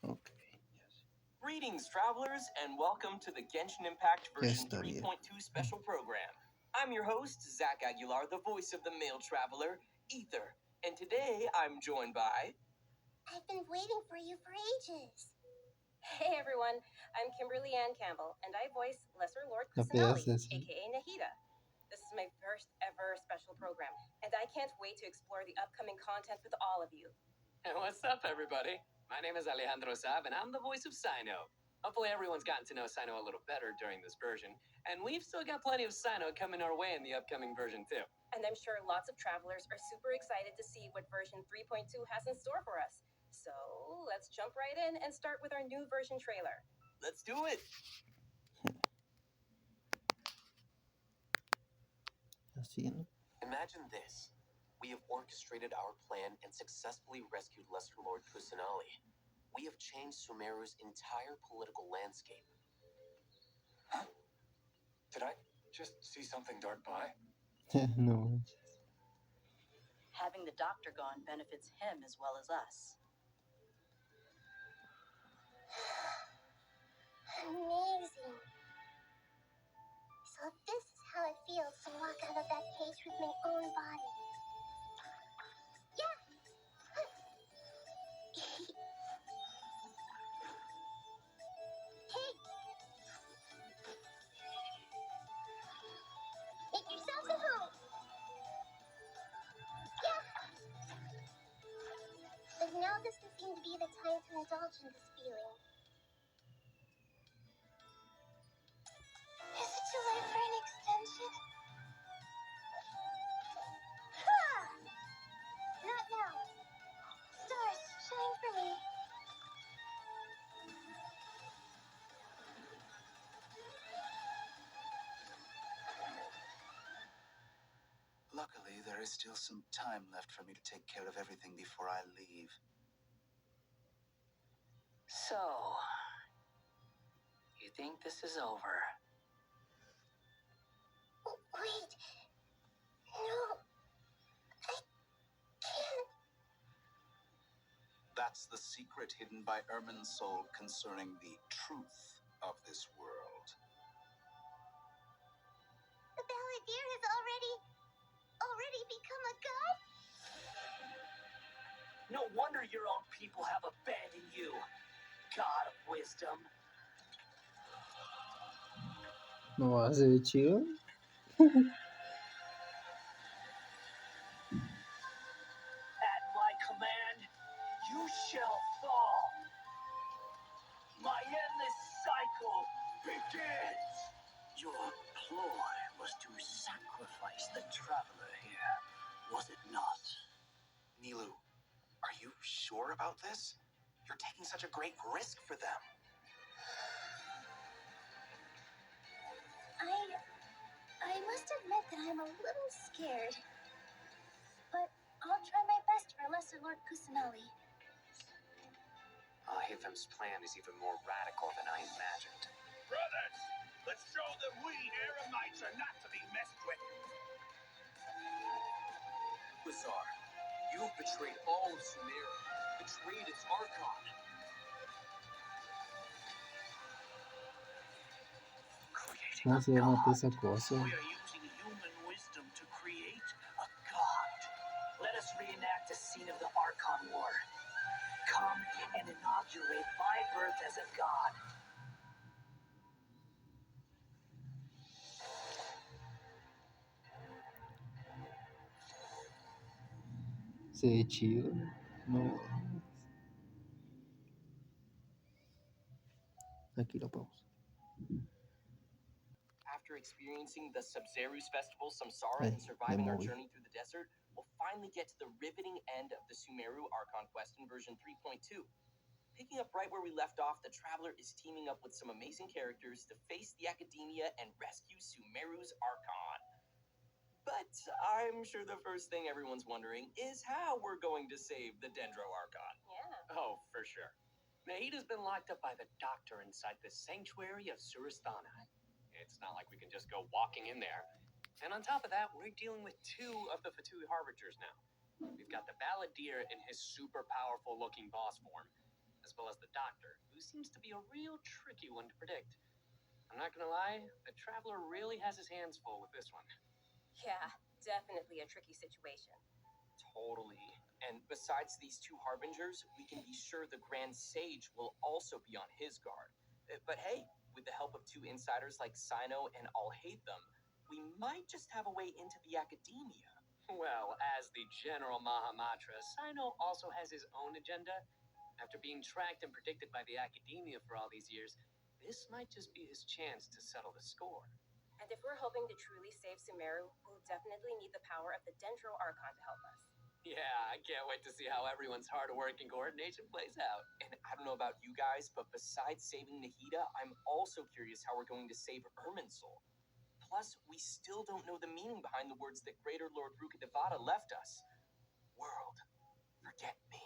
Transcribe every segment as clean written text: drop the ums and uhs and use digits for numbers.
Ok, Greetings, travelers, and welcome to the Genshin Impact ya version está bien. 3.2 special program. I'm your host, Zach Aguilar, the voice of the male traveler, Ether, and today I'm joined by... I've been waiting for you for ages. Hey everyone, I'm Kimberly Ann Campbell, and I voice Lesser Lord No Kusanali, pedazo así. aka Nahida. This is my first ever special program, and I can't wait to explore the upcoming content with all of you. And what's up, everybody? My name is Alejandro Saab, and I'm the voice of Sino. Hopefully, everyone's gotten to know Sino a little better during this version, and we've still got plenty of Sino coming our way in the upcoming version, too. And I'm sure lots of travelers are super excited to see what version 3.2 has in store for us. So let's jump right in and start with our new version trailer. Let's do it! Así, ¿no? Imagine this. We have orchestrated our plan and successfully rescued Lesser Lord Kusanali. We have changed Sumeru's entire political landscape. Huh? Did I just see something dart by? No. Having the doctor gone benefits him as well as us. Amazing. So this is how it feels to walk out of that cage with my own body. Yeah. Hey. Make yourself at home. Yeah. But now doesn't seem to be the time to indulge in this feeling. Is it too late for an extension? Ah! Not now. Stars, shine for me. Luckily, there is still some time left for me to take care of everything before I leave. So, you think this is over? Oh, wait. No. I can't. That's the secret hidden by Ermin's soul concerning the truth of this world. The balladeer has already become a god? No wonder your own people have abandoned you, God of Wisdom. No hace chido. At my command, you shall fall. My endless cycle begins. Your ploy was to sacrifice the traveler here, was it not? Nilu, are you sure about this? You're taking such a great risk for them. I must admit that I'm a little scared. But I'll try my best for Lesser Lord Kusanali. Hifim's plan is even more radical than I imagined. Brothers, let's show that we Eremites are not to be messed with. Bizarre, you've betrayed all of Sumeru, betrayed its Archon. ¿Cómo se llama esa cosa? We are using human wisdom to create a god. Let us reenact a scene of the Archon War. Come and inaugurate my birth as a god. Se ve chido. No. Aquí lo pausa. After experiencing the Sub-Zeru's Festival Samsara and Me surviving our moví. journey through the desert, we'll finally get to the riveting end of the Sumeru Archon Quest in version 3.2. Picking up right where we left off, the Traveler is teaming up with some amazing characters to face the Academia and rescue Sumeru's Archon. But I'm sure the first thing everyone's wondering is how we're going to save the Dendro Archon. Yeah. Oh, for sure. Nahida's been locked up by the doctor inside the sanctuary of Surasthana. It's not like we can just go walking in there. And on top of that, we're dealing with two of the Fatui Harbingers now. We've got the Balladeer in his super powerful looking boss form, as well as the Doctor, who seems to be a real tricky one to predict. I'm not gonna lie, the Traveler really has his hands full with this one. Yeah, definitely a tricky situation. Totally. And besides these two harbingers, we can be sure the Grand Sage will also be on his guard. But hey, with the help of two insiders like Sino and I'll Hate Them, we might just have a way into the academia. Well, as the General Mahamatra, Sino also has his own agenda. After being tracked and predicted by the academia for all these years, this might just be his chance to settle the score. And if we're hoping to truly save Sumeru, we'll definitely need the power of the Dendro Archon to help us. Yeah, I can't wait to see how everyone's hard work and coordination plays out. And I don't know about you guys, but besides saving Nahida, I'm also curious how we're going to save Irminsul. Plus, we still don't know the meaning behind the words that Greater Lord Rukkhadevata left us. World, forget me.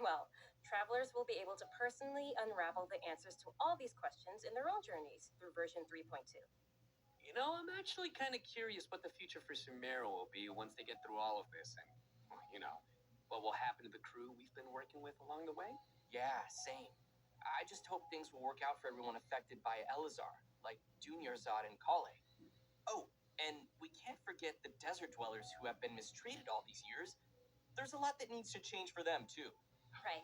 Well, travelers will be able to personally unravel the answers to all these questions in their own journeys through version 3.2. You know, I'm actually kind of curious what the future for Sumeru will be once they get through all of this and, well, what will happen to the crew we've been working with along the way? Yeah, same. I just hope things will work out for everyone affected by Elazar, like Dunyarzad and Kale. Oh, and we can't forget the desert dwellers who have been mistreated all these years. There's a lot that needs to change for them, too. Right.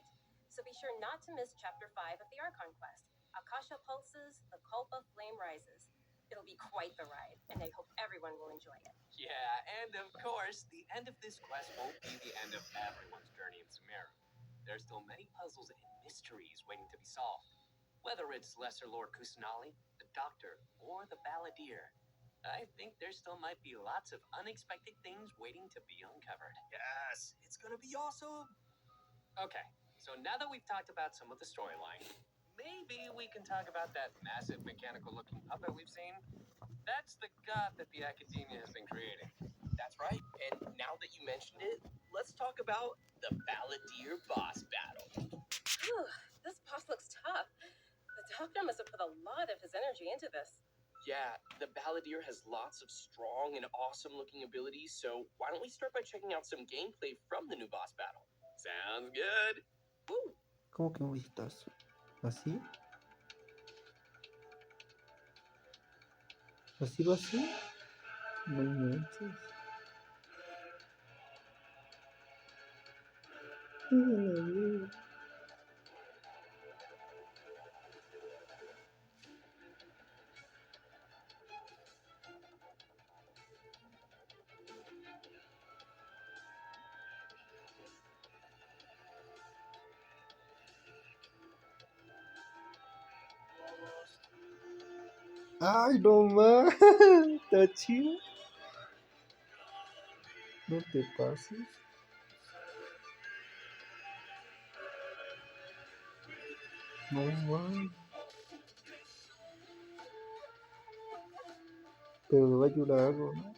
So be sure not to miss Chapter 5 of the Archon quest. Akasha pulses, the Kulpa flame rises. It'll be quite the ride, and I hope everyone will enjoy it. Yeah, and of course, the end of this quest won't be the end of everyone's journey in Sumeru. There's still many puzzles and mysteries waiting to be solved. Whether it's Lesser Lord Kusanali, the Doctor, or the Balladeer, I think there still might be lots of unexpected things waiting to be uncovered. Yes, it's gonna be awesome. Okay, so now that we've talked about some of the storyline, maybe we can talk about that massive mechanical looking puppet we've seen. That's the god that the Academia has been creating. That's right. And now that you mentioned it, let's talk about the Balladeer boss battle. Whew, this boss looks tough. The Doctor must have put a lot of his energy into this. Yeah, the Balladeer has lots of strong and awesome looking abilities, so why don't we start by checking out some gameplay from the new boss battle? Sounds good. Woo! ¿Cómo que un vistazo? ¿Así? ¿Así va así? No manches. Ay, no más. Está chido. No te pases. No más. Pero le va a ayudar algo, ¿no?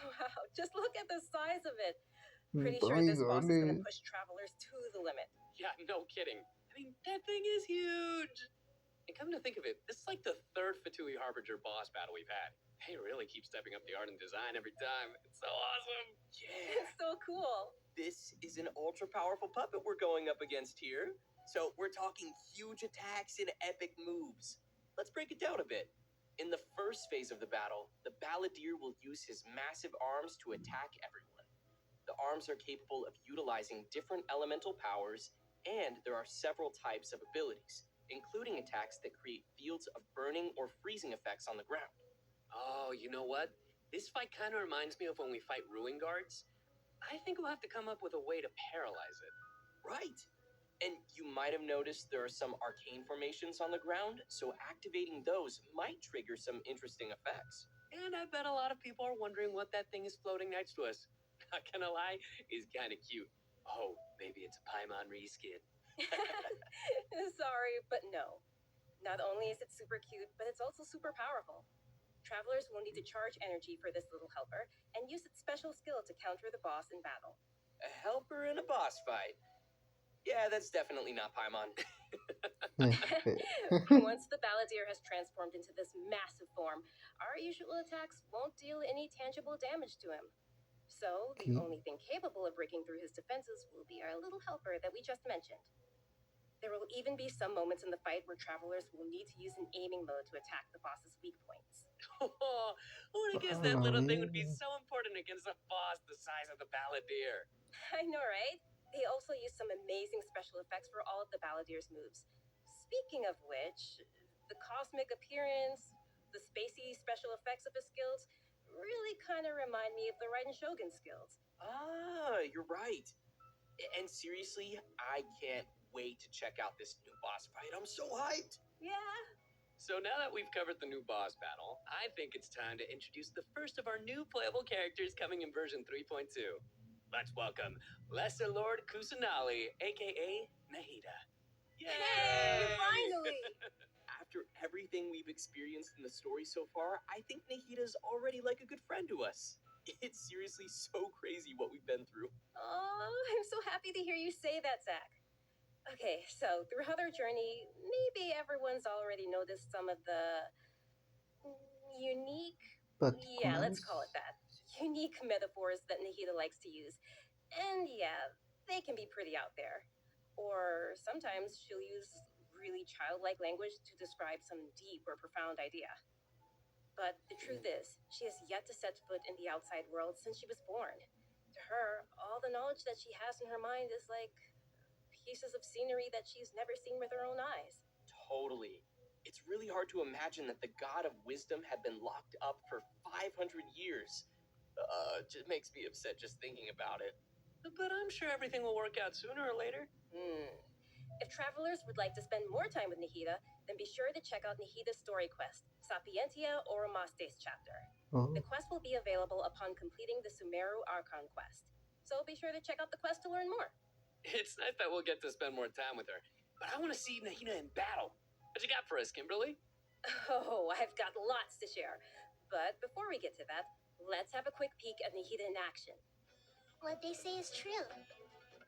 Wow, just look at the size of it. Mm, Pretty está sure muy this boss is going grande. to push travelers to the limit. Yeah, no kidding. I mean, that thing is huge. And come to think of it, this is like the third Fatui Harbinger boss battle we've had. They really keep stepping up the art and design every time. It's so awesome. Yeah, It's so cool. this is an ultra powerful puppet we're going up against here. So we're talking huge attacks and epic moves. Let's break it down a bit. In the first phase of the battle, the Balladeer will use his massive arms to attack everyone. The arms are capable of utilizing different elemental powers, and there are several types of abilities, including attacks that create fields of burning or freezing effects on the ground. Oh, you know what? This fight kind of reminds me of when we fight Ruin Guards. I think we'll have to come up with a way to paralyze it. Right. And you might have noticed there are some arcane formations on the ground, so activating those might trigger some interesting effects. And I bet a lot of people are wondering what that thing is floating next to us. Not gonna lie, is kind of cute. Oh, maybe it's a Paimon reskin. Sorry, but no. Not only is it super cute, but it's also super powerful. Travelers will need to charge energy for this little helper and use its special skill to counter the boss in battle. A helper in a boss fight. Yeah, that's definitely not Paimon. Once the balladeer has transformed into this massive form, our usual attacks won't deal any tangible damage to him. So, the Okay. only thing capable of breaking through his defenses will be our little helper that we just mentioned. There will even be some moments in the fight where travelers will need to use an aiming mode to attack the boss's weak points. Oh, who would have guessed A that la little thing would be verga. so important against a boss the size of the balladeer? I know, right? They also use some amazing special effects for all of the balladeer's moves. Speaking of which, the cosmic appearance, the spacey special effects of his skills really kind of remind me of the Raiden Shogun skills. Ah, you're right. And seriously, I can't wait to check out this new boss fight. I'm so hyped. Yeah. So now that we've covered the new boss battle, I think it's time to introduce the first of our new playable characters coming in version 3.2. Let's welcome Lesser Lord Kusanali, aka Nahida. Hey, finally! After everything we've experienced in the story so far, I think Nahida's already like a good friend to us. It's seriously so crazy what we've been through. Oh, I'm so happy to hear you say that, Zach. Okay, so throughout our journey, maybe everyone's already noticed some of the unique, yeah, let's call it that, unique metaphors that Nahida likes to use. And yeah, they can be pretty out there. Or sometimes she'll use really childlike language to describe some deep or profound idea. But the truth is, she has yet to set foot in the outside world since she was born. To her, all the knowledge that she has in her mind is like pieces of scenery that she's never seen with her own eyes. Totally. It's really hard to imagine that the god of wisdom had been locked up for 500 years. Just makes me upset just thinking about it. But I'm sure everything will work out sooner or later. If travelers would like to spend more time with Nahida, then be sure to check out Nahida's story quest, Sapientia Oromastes chapter. Oh, The quest will be available upon completing the Sumeru Archon quest. So be sure to check out the quest to learn more. It's nice that we'll get to spend more time with her. But I want to see Nahida in battle. What you got for us, Kimberly? Oh, I've got lots to share. But before we get to that, let's have a quick peek at Nahida in action. What they say is true.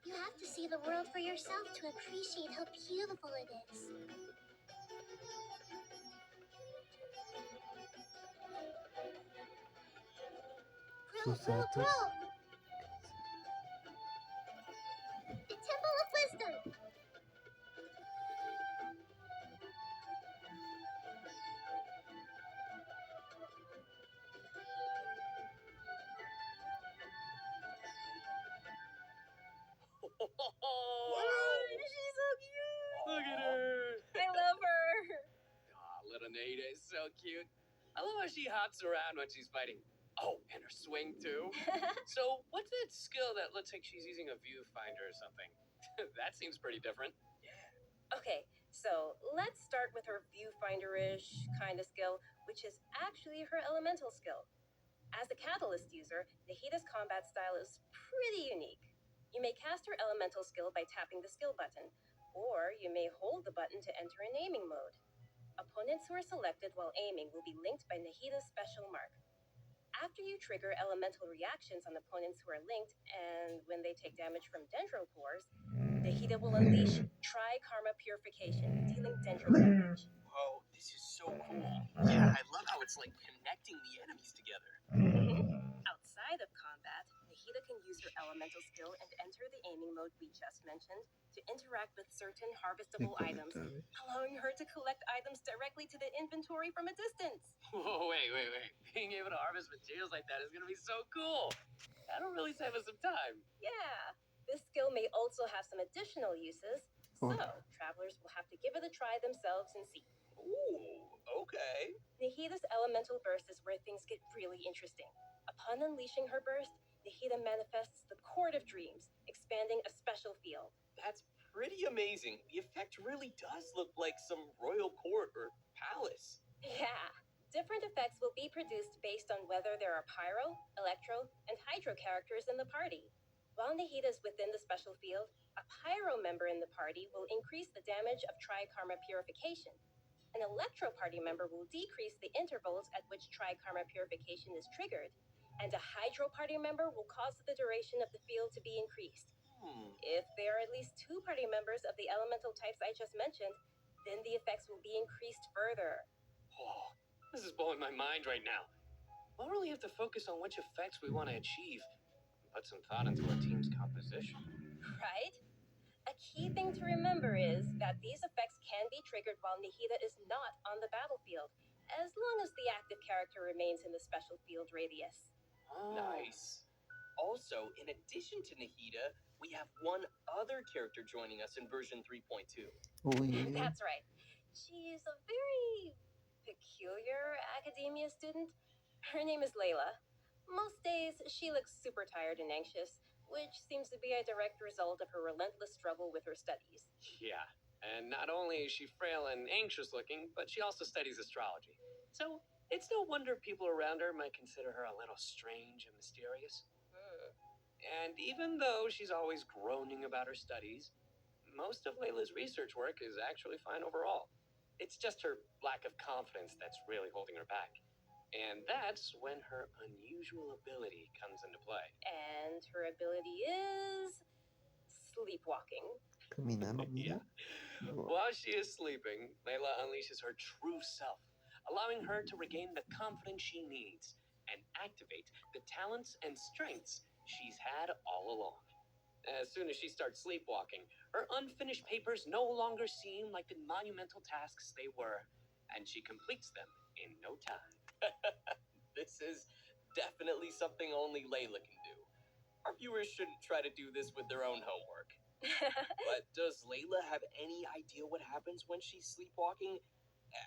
You have to see the world for yourself to appreciate how beautiful it is. Susato. The Temple of Wisdom! She's so cute! Look at her! I love her! Aw, little Nahida is so cute. I love how she hops around when she's fighting. Oh, and her swing too. So, what's that skill that looks like she's using a viewfinder or something? That seems pretty different. Okay, so let's start with her viewfinder-ish kind of skill, which is actually her elemental skill. As a catalyst user, Nahida's combat style is pretty unique. You may cast her elemental skill by tapping the skill button, or you may hold the button to enter an aiming mode. Opponents who are selected while aiming will be linked by Nahida's special mark. After you trigger elemental reactions on opponents who are linked, and when they take damage from dendro cores, Nahida will unleash Tri-Karma Purification, dealing dendro damage. Whoa, this is so cool. Yeah, I love how it's like connecting the enemies together. Outside of combat, Nahida can use her elemental skill and enter the aiming mode we just mentioned to interact with certain harvestable items, allowing her to collect items directly to the inventory from a distance. Whoa, wait. Being able to harvest materials like that is gonna be so cool. That'll really save us some time. Yeah, this skill may also have some additional uses, so travelers will have to give it a try themselves and see. Ooh, okay. Nahida's elemental burst is where things get really interesting. Upon unleashing her burst, Nahida manifests the Court of Dreams, expanding a special field. That's pretty amazing. The effect really does look like some royal court or palace. Yeah, different effects will be produced based on whether there are pyro, electro, and hydro characters in the party. While Nahida is within the special field, a pyro member in the party will increase the damage of Tri-Karma Purification. An electro party member will decrease the intervals at which Tri-Karma Purification is triggered, and a hydro party member will cause the duration of the field to be increased. If there are at least 2 party members of the elemental types I just mentioned, then the effects will be increased further. Oh, this is blowing my mind right now. We'll really have to focus on which effects we want to achieve and put some thought into our team's composition. Right? A key thing to remember is that these effects can be triggered while Nahida is not on the battlefield, as long as the active character remains in the special field radius. Oh. Nice. Also, in addition to Nahida, we have one other character joining us in version 3.2. Oh yeah. That's right. She's a very peculiar academia student. Her name is Layla. Most days, she looks super tired and anxious, which seems to be a direct result of her relentless struggle with her studies. Yeah, and not only is she frail and anxious looking, but she also studies astrology. So it's no wonder people around her might consider her a little strange and mysterious. And even though she's always groaning about her studies, most of Layla's research work is actually fine overall. It's just her lack of confidence that's really holding her back. And that's when her unusual ability comes into play. And her ability is sleepwalking. Caminando, Yeah. mira. No. While she is sleeping, Layla unleashes her true self, allowing her to regain the confidence she needs and activate the talents and strengths she's had all along. As soon as she starts sleepwalking, her unfinished papers no longer seem like the monumental tasks they were, and she completes them in no time. This is definitely something only Layla can do. Our viewers shouldn't try to do this with their own homework. But does Layla have any idea what happens when she's sleepwalking?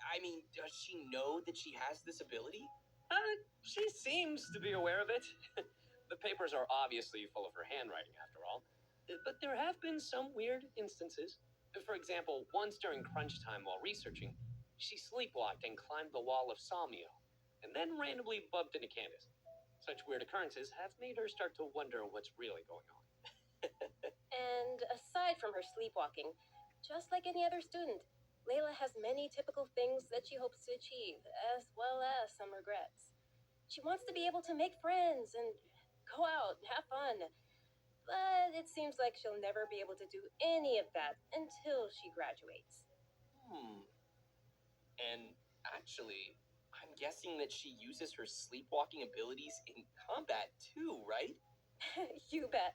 I mean, does she know that she has this ability? She seems to be aware of it. The papers are obviously full of her handwriting, after all. But there have been some weird instances. For example, once during crunch time while researching, she sleepwalked and climbed the wall of Salmio, and then randomly bumped into Candace. Such weird occurrences have made her start to wonder what's really going on. And aside from her sleepwalking, just like any other student, Layla has many typical things that she hopes to achieve, as well as some regrets. She wants to be able to make friends and go out and have fun, but it seems like she'll never be able to do any of that until she graduates. And actually, I'm guessing that she uses her sleepwalking abilities in combat too, right? You bet.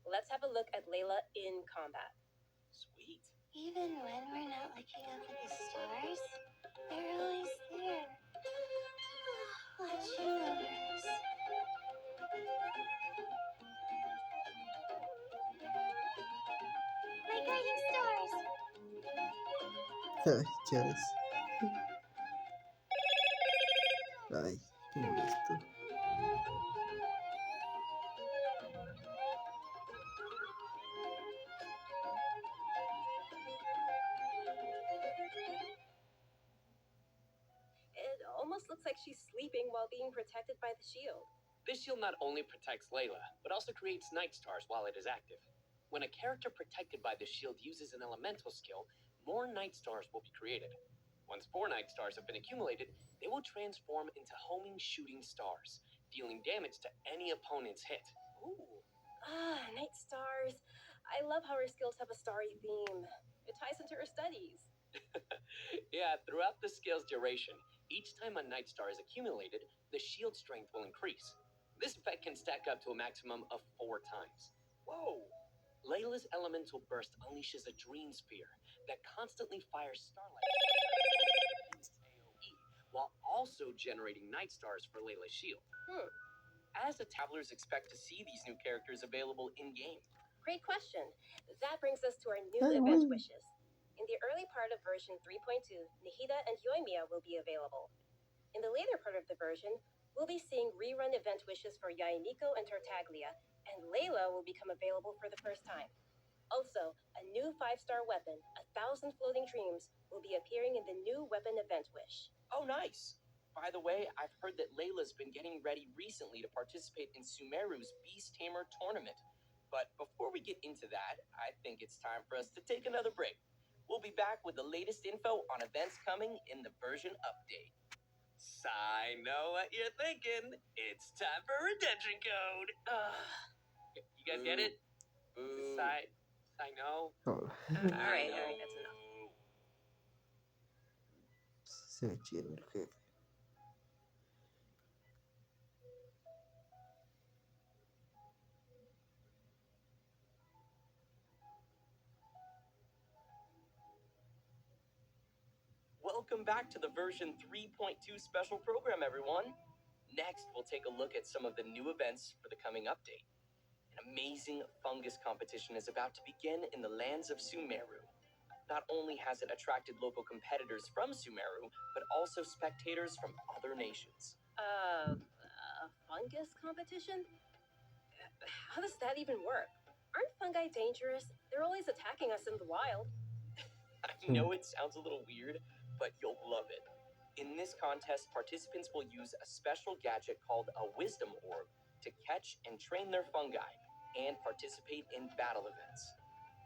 Let's have a look at Layla in combat. Sweet. Even when we're not looking up at the stars, they're always there. Watching over us. My guiding stars! Ay, Chares. Ay, qué molesto. It almost looks like she's sleeping while being protected by the shield. This shield not only protects Layla, but also creates night stars while it is active. When a character protected by the shield uses an elemental skill, more night stars will be created. Once 4 night stars have been accumulated, they will transform into homing shooting stars, dealing damage to any opponent's hit. Ooh. Night stars. I love how her skills have a starry theme. It ties into her studies. Yeah, throughout the skill's duration, each time a night star is accumulated, the shield strength will increase. This effect can stack up to a maximum of 4 times. Whoa. Layla's elemental burst unleashes a dream sphere that constantly fires starlight AoE, while also generating night stars for Layla's shield. As the travelers expect to see these new characters available in-game. Great question. That brings us to our new Ay, event güey. wishes. In the early part of version 3.2, Nahida and Yoimiya will be available. In the later part of the version, we'll be seeing rerun event wishes for Yainiko and Tartaglia, and Layla will become available for the first time. Also, a new 5-star weapon, 1,000 Floating Dreams, will be appearing in the new weapon event wish. Oh, nice. By the way, I've heard that Layla's been getting ready recently to participate in Sumeru's Beast Tamer tournament. But before we get into that, I think it's time for us to take another break. We'll be back with the latest info on events coming in the version update. I know what you're thinking. It's time for redemption code. You guys get it? I know. Ahora. Alright, that's enough. Se ve chido el jefe. Welcome back to the version 3.2 special program, everyone. Next, we'll take a look at some of the new events for the coming update. An amazing fungus competition is about to begin in the lands of Sumeru. Not only has it attracted local competitors from Sumeru, but also spectators from other nations. A fungus competition? How does that even work? Aren't fungi dangerous? They're always attacking us in the wild. I know it sounds a little weird, but you'll love it. In this contest, participants will use a special gadget called a wisdom orb to catch and train their fungi and participate in battle events.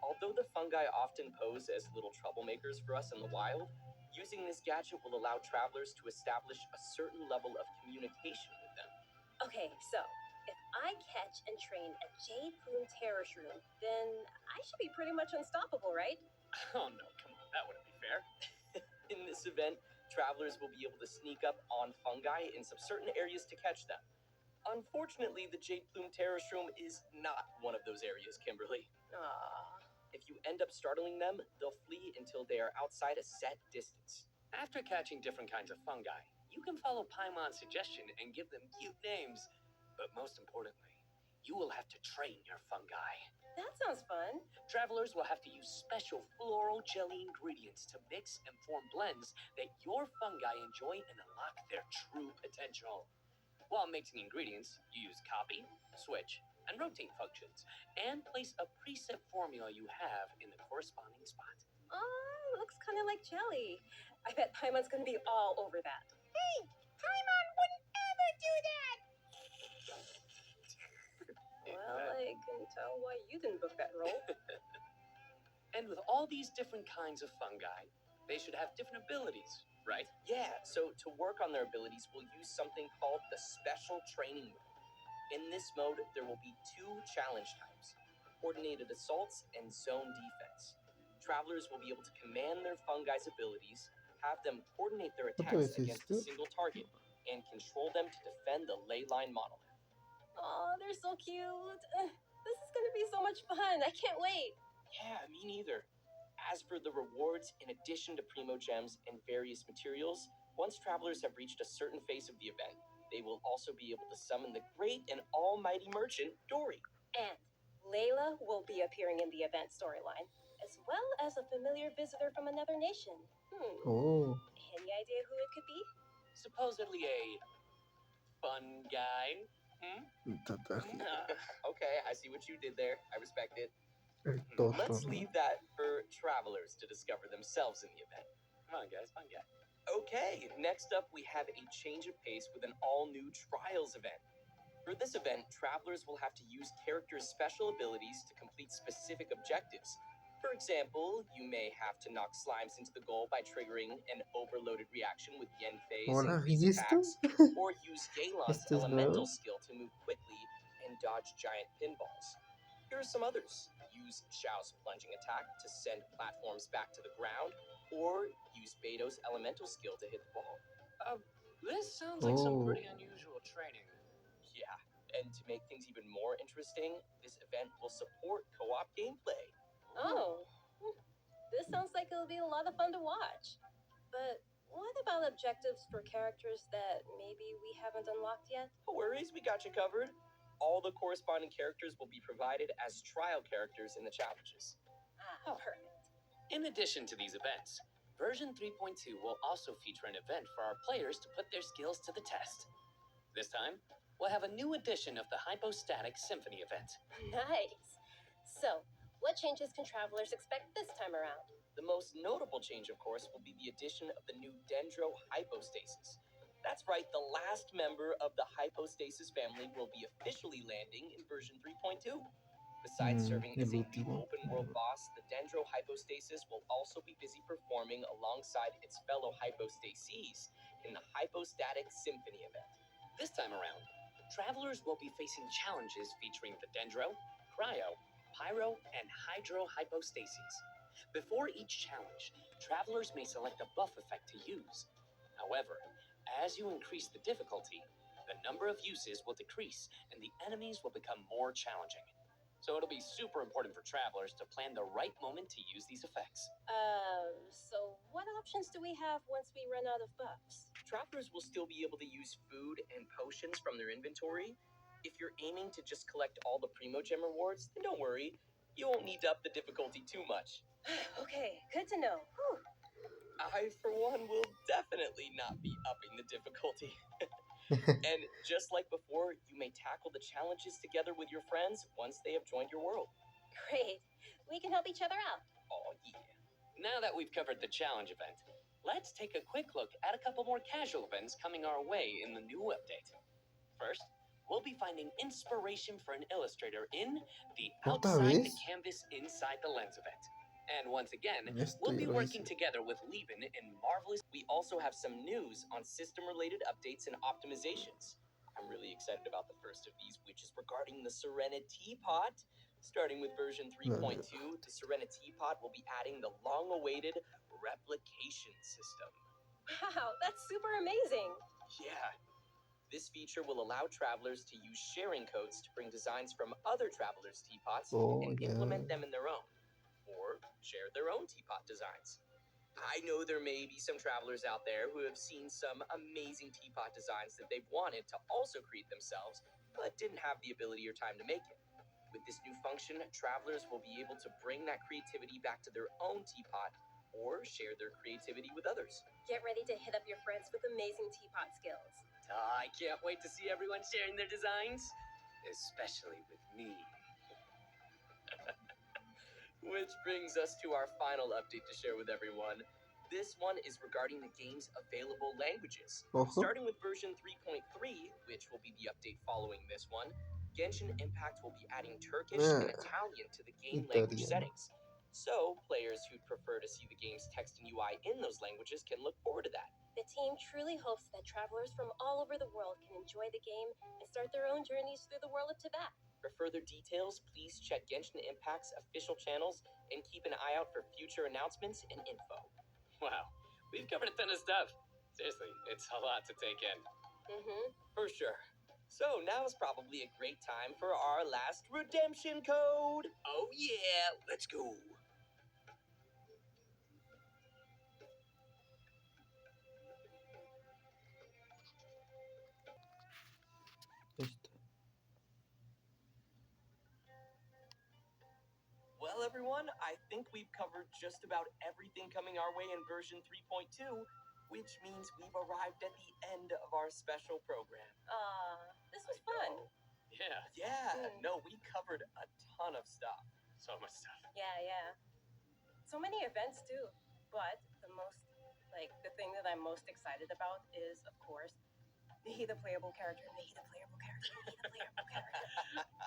Although the fungi often pose as little troublemakers for us in the wild, using this gadget will allow travelers to establish a certain level of communication with them. Okay, so if I catch and train a jade plume terror shroom, then I should be pretty much unstoppable, right? Oh no, come on, that wouldn't be fair. In this event, travelers will be able to sneak up on fungi in some certain areas to catch them. Unfortunately, the Jade Plume Terror Shroom is not one of those areas, Kimberly. Aww. If you end up startling them, they'll flee until they are outside a set distance. After catching different kinds of fungi, you can follow Paimon's suggestion and give them cute names. But most importantly, you will have to train your fungi. That sounds fun. Travelers will have to use special floral jelly ingredients to mix and form blends that your fungi enjoy and unlock their true potential. While mixing ingredients, you use copy, switch, and rotate functions, and place a preset formula you have in the corresponding spot. Oh, looks kind of like jelly. I bet Paimon's gonna be all over that. Hey, Paimon wouldn't ever do that! Well, I can tell why you didn't book that role. And with all these different kinds of fungi, they should have different abilities, right? Yeah, so to work on their abilities, we'll use something called the Special Training Mode. In this mode, there will be two challenge types: Coordinated Assaults and Zone Defense. Travelers will be able to command their fungi's abilities, have them coordinate their ¿Otra attacks vez against a esto? single target, and control them to defend the ley line monolith. Oh, they're so cute. This is gonna be so much fun. I can't wait. Yeah, me neither. As for the rewards, in addition to Primo Gems and various materials, once travelers have reached a certain phase of the event, they will also be able to summon the great and almighty merchant, Dory. And Layla will be appearing in the event storyline, as well as a familiar visitor from another nation. Oh, Any idea who it could be? Supposedly a fun guy. un tatuaje. Okay, I see what you did there. I respect it. El torso, Let's ¿no? leave that for travelers to discover themselves in the event. Come on, guys, fun guy. Okay, next up we have a change of pace with an all-new Trials event. For this event, travelers will have to use characters' special abilities to complete specific objectives. For example, you may have to knock slimes into the goal by triggering an overloaded reaction with Yen Fei's Hola, increased ¿y esto? attacks, or use Galon's ¿Esto es elemental nuevo? skill to move quickly and dodge giant pinballs. Here are some others. Use Xiao's plunging attack to send platforms back to the ground, or use Beto's elemental skill to hit the ball. This sounds like some Oh, pretty unusual training. Yeah, and to make things even more interesting, this event will support co-op gameplay. Oh, this sounds like it'll be a lot of fun to watch. But what about objectives for characters that maybe we haven't unlocked yet? No worries, we got you covered. All the corresponding characters will be provided as trial characters in the challenges. Perfect. In addition to these events, version 3.2 will also feature an event for our players to put their skills to the test. This time, we'll have a new edition of the Hypostatic Symphony event. Nice. So, what changes can travelers expect this time around? The most notable change, of course, will be the addition of the new Dendro Hypostasis. That's right, the last member of the Hypostasis family will be officially landing in version 3.2. Besides serving el as a new último. open world boss, the Dendro Hypostasis will also be busy performing alongside its fellow Hypostases in the Hypostatic Symphony event. This time around, travelers will be facing challenges featuring the Dendro, Cryo, pyro, and hydrohypostases. Before each challenge, travelers may select a buff effect to use. However, as you increase the difficulty, the number of uses will decrease and the enemies will become more challenging. So it'll be super important for travelers to plan the right moment to use these effects. So what options do we have once we run out of buffs? Travelers will still be able to use food and potions from their inventory. If you're aiming to just collect all the Primo Gem rewards, then don't worry. You won't need to up the difficulty too much. Okay, good to know. Whew. I, for one, will definitely not be upping the difficulty. And just like before, you may tackle the challenges together with your friends once they have joined your world. Great. We can help each other out. Oh, yeah. Now that we've covered the challenge event, let's take a quick look at a couple more casual events coming our way in the new update. First, we'll be finding inspiration for an illustrator in the ¿Otra Outside the vez? Canvas Inside the Lens event. And once again, Esto we'll ya be lo working hice. together with Levin in Marvelous. We also have some news on system-related updates and optimizations. I'm really excited about the first of these, which is regarding the Serenity Pot. Starting with version 3.2, the Serenity Pot will be adding the long-awaited replication system. Wow, that's super amazing. Yeah. This feature will allow travelers to use sharing codes to bring designs from other travelers' teapots Oh, and yeah. implement them in their own, or share their own teapot designs. I know there may be some travelers out there who have seen some amazing teapot designs that they've wanted to also create themselves, but didn't have the ability or time to make it. With this new function, travelers will be able to bring that creativity back to their own teapot or share their creativity with others. Get ready to hit up your friends with amazing teapot skills. I can't wait to see everyone sharing their designs, especially with me. Which brings us to our final update to share with everyone. This one is regarding the game's available languages. Ojo. Starting with version 3.3, which will be the update following this one, Genshin Impact will be adding Turkish and Italian to the game language Italian. settings. So, players who'd prefer to see the game's text and UI in those languages can look forward to that. The team truly hopes that travelers from all over the world can enjoy the game and start their own journeys through the world of Tibet. For further details, please check Genshin Impact's official channels and keep an eye out for future announcements and info. Wow, we've covered a ton of stuff. Seriously, it's a lot to take in. For sure. So now is probably a great time for our last redemption code. Oh yeah, let's go. Ahí está. Well, everyone, I think we've covered just about everything coming our way in version 3.2, which means we've arrived at the end of our special program. This was fun. Yeah, No, we covered a ton of stuff. so much stuff. Yeah. So many events too. But the thing that I'm most excited about is, of course, me, the playable character.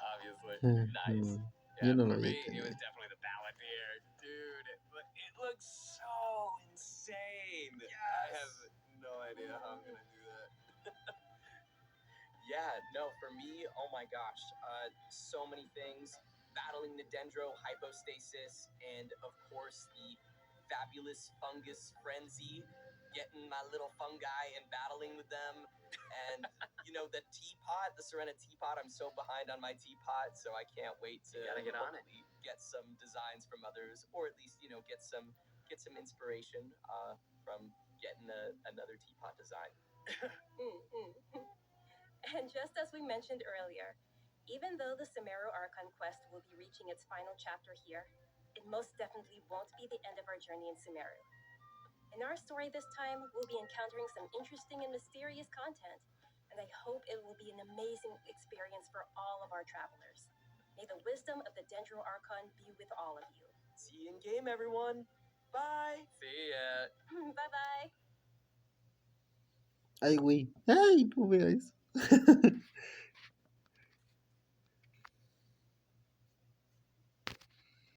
Obviously, Mm, nice. mm. Yeah, Yo no for lo me, vi it was tener. definitely the ballad here, dude. It looks so insane. I have no idea how I'm gonna do that. Yeah, no, for me, oh my gosh, so many things. Battling the dendro hypostasis, and of course the fabulous fungus frenzy, getting my little fungi and battling with them. And, the teapot, the Serena teapot, I'm so behind on my teapot, so I can't wait to You gotta get on it. hopefully get some designs from others, or at least, get some inspiration from getting another teapot design. And just as we mentioned earlier, even though the Sumeru Archon quest will be reaching its final chapter here, it most definitely won't be the end of our journey in Sumeru. In our story this time, we'll be encountering some interesting and mysterious content, and I hope it will be an amazing experience for all of our travelers. May the wisdom of the Dendro Archon be with all of you. See you in game, everyone. Bye. See ya. Bye-bye. Ay, güey. Ay, no vea eso.